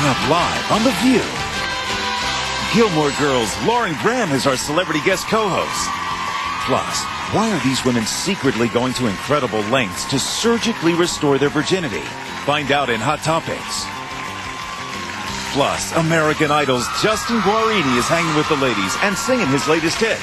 up live on The View. Gilmore Girls' Lauren Graham is our celebrity guest co-host. Plus, why are these women secretly going to incredible lengths to surgically restore their virginity? Find out in Hot Topics. Plus, American Idol's Justin Guarini is hanging with the ladies and singing his latest hit.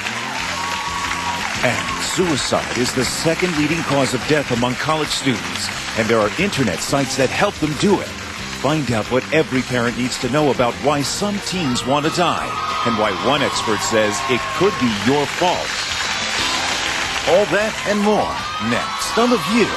And suicide is the second leading cause of death among college students. And there are internet sites that help them do it. Find out what every parent needs to know about why some teens want to die and why one expert says it could be your fault. All that and more next on The View.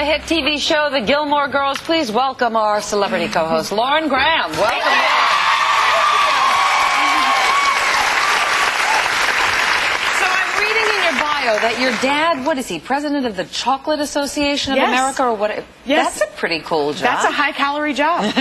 Hit TV show, The Gilmore Girls. Please welcome our celebrity co-host, Lauren Graham. Welcome. So I'm reading in your bio that your dad, what is he, president of the Chocolate Association of America, or what? Yes. That's a pretty cool job. That's a high-calorie job.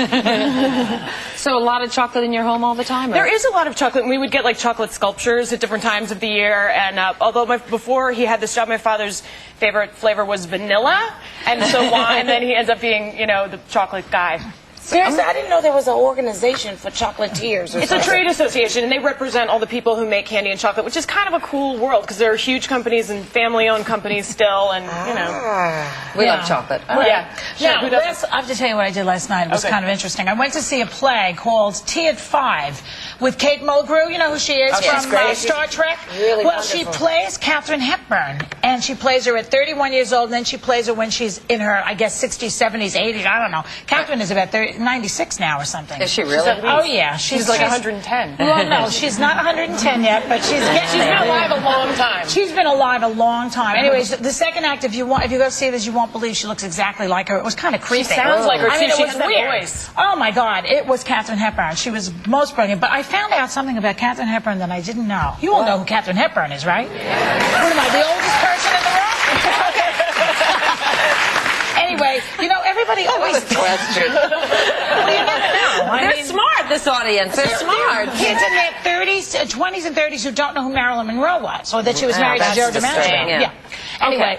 So a lot of chocolate in your home all the time? Or? There is a lot of chocolate. We would get like chocolate sculptures at different times of the year. And although before he had this job, my father's favorite flavor was vanilla, and so and then he ends up being, you know, the chocolate guy. Seriously, I didn't know there was an organization for chocolatiers. It's a trade association, and they represent all the people who make candy and chocolate, which is kind of a cool world because there are huge companies and family-owned companies still, and you know. We love chocolate. Yeah. Now, I have to tell you what I did last night. It was kind of interesting. I went to see a play called Tea at 5 with Kate Mulgrew. You know who she is from Star Trek? Really well, she plays Katharine Hepburn, and she plays her at 31 years old, and then she plays her when she's in her, I guess, 60s, 70s, 80s. I don't know. Katharine is about 96 now or something. Is she really? Oh, yeah. She's like 110. Well, no, she's not 110 yet, but she's getting She's been alive a long time. She's been alive a long time. Anyways, the second act, if you go see this, you won't believe she looks exactly like her. It was kind of creepy. She sounds like her, too. I mean, She it was has that weird. voice. Oh, my God. It was Katharine Hepburn. She was most brilliant. But I found out something about Katharine Hepburn that I didn't know. You all know who Katharine Hepburn is, right? What am I, the oldest person in the room? Anyway, you know, everybody always... question. Well, you never know. They're smart, this audience. They're smart. Kids in their 30s, 20s and 30s who don't know who Marilyn Monroe was, or that she was married to Joe DiMaggio. Yeah. Anyway,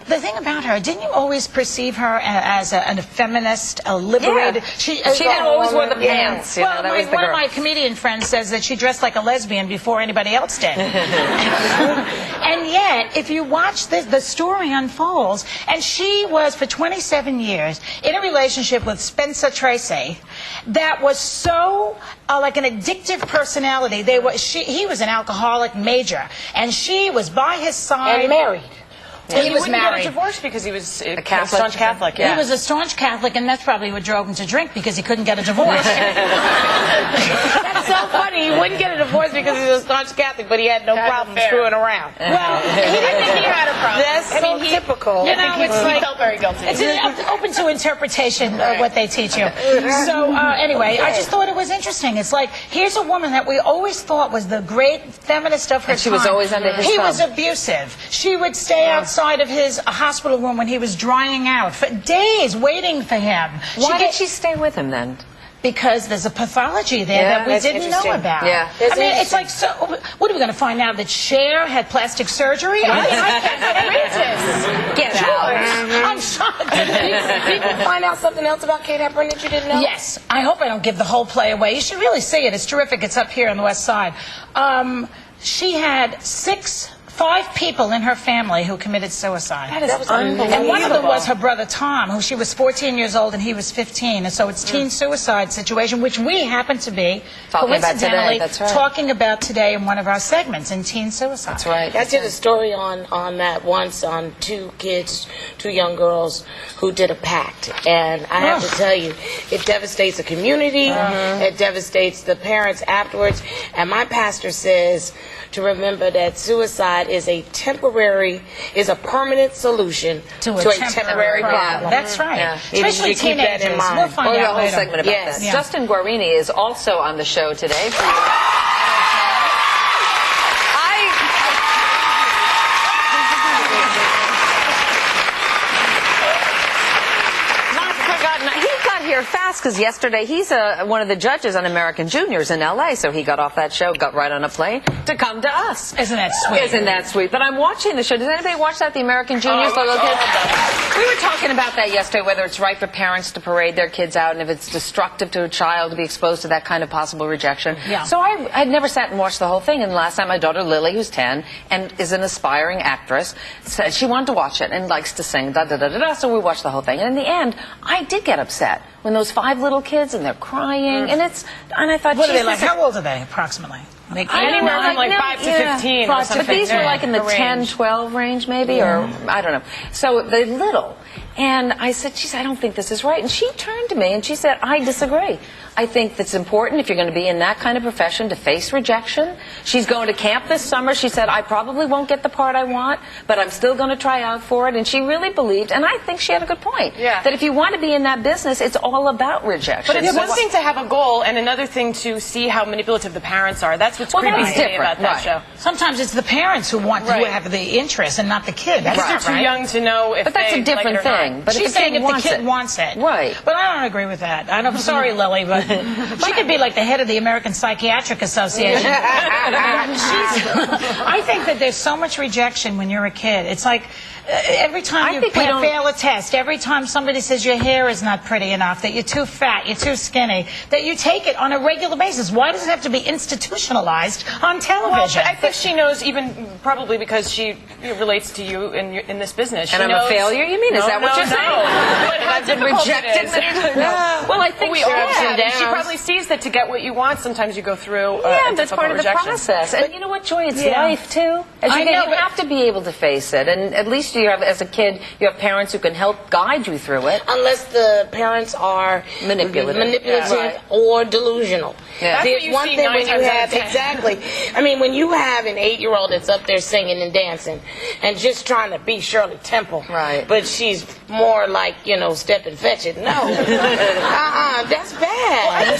the thing about her, didn't you always perceive her as a feminist, a liberated? She always wore the pants. You know, that was the one of girl. my comedian friends says that she dressed like a lesbian before anybody else did. And yet, if you watch this, the story unfolds, and she was for 27 years in a relationship with Spencer Tracy that was so like an addictive personality. He was an alcoholic major, and she was by his side. And married. And he was wouldn't married. get a divorce because he was a Catholic. staunch Catholic. Yeah. He was a staunch Catholic, and that's probably what drove him to drink, because he couldn't get a divorce. That's so funny. He wouldn't get a divorce because he was a staunch Catholic, but he had no problem screwing around. Well, He didn't think he had a problem. That's so typical. You know, it's He like... felt very guilty. It's open to interpretation of what they teach you. So anyway, I just thought it was interesting. It's like, here's a woman that we always thought was the great feminist of her time. she was always under his He thumb. was abusive. She would stay outside of his hospital room when he was drying out for days waiting for him. Why did she stay with him then? Because there's a pathology there that we that's didn't know interesting. about. Yeah. I mean, it's like, so, what are we going to find now, that Cher had plastic surgery? I can't Get out. I'm shocked. Did people find out something else about Kate Hepburn that you didn't know? Yes. I hope I don't give the whole play away. You should really see it. It's terrific. It's up here on the West Side. She had 5 people in her family who committed suicide. That was unbelievable. And one of them was her brother Tom, who she was 14 years old and he was 15. And so it's teen suicide situation, which we happen to be Talking about today. coincidentally That's right. talking about today in one of our segments in teen suicide. That's right. I did a story on that once on 2 young girls who did a pact. And I have to tell you, it devastates the community. It devastates the parents afterwards. And my pastor says to remember that suicide is a permanent solution to a temporary problem. That's right. Yeah. Especially You keep that in teenagers. mind. We'll find We'll do a out whole later. segment about Yes. that. Yeah. Justin Guarini is also on the show today. got here fast because yesterday he's one of the judges on American Juniors in L.A., so he got off that show, got right on a plane to come to us. Isn't that sweet? Isn't that sweet? But I'm watching the show. Does anybody watch that, the American Juniors? We were talking about that yesterday, whether it's right for parents to parade their kids out and if it's destructive to a child to be exposed to that kind of possible rejection. Yeah. So I'd never sat and watched the whole thing, and last night my daughter Lily, who's 10 and is an aspiring actress, said she wanted to watch it and likes to sing, da-da-da-da-da, so we watched the whole thing. And in the end, I did get upset when those 5 little kids and they're crying, and I thought, What are they like? How old are they, approximately? Anywhere from like 5 to 15 or something. But these were like in the 10, 12 range maybe, or I don't know. So they're little. And I said, I don't think this is right. And she turned to me and she said, I disagree. I think that's important if you're going to be in that kind of profession to face rejection. She's going to camp this summer. She said, I probably won't get the part I want, but I'm still going to try out for it. And she really believed, and I think she had a good point, that if you want to be in that business, it's all about rejection. But it's one thing to have a goal and another thing to see how manipulative the parents are. That's what's creepy to me about that show. Sometimes it's the parents who want to have the interest and not the kid. That's They're too young to know if But that's a different thing. But she's saying if the kid wants it. Right. But I don't agree with that. I'm sorry, Lily, but she could be like the head of the American Psychiatric Association. I think that there's so much rejection when you're a kid. It's like every time you fail a test, every time somebody says your hair is not pretty enough, that you're too fat, you're too skinny, that you take it on a regular basis. Why does it have to be institutionalized on television? Well, I think she knows, even probably because she relates to you in this business. And I'm a failure, you mean? Is that what you're saying? I've been rejected many times. Well, I think we all have. She probably sees that to get what you want, sometimes you go through a that's part of the process. And you know what, Joy? It's life, too. As you have to be able to face it. And at least you have, as a kid, you have parents who can help guide you through it. Unless the parents are manipulative or delusional. Yeah. There's one thing when you have, I mean, when you have an 8-year-old that's up there singing and dancing and just trying to be Shirley Temple, but she's more like, Step and Fetch It. No. That's bad.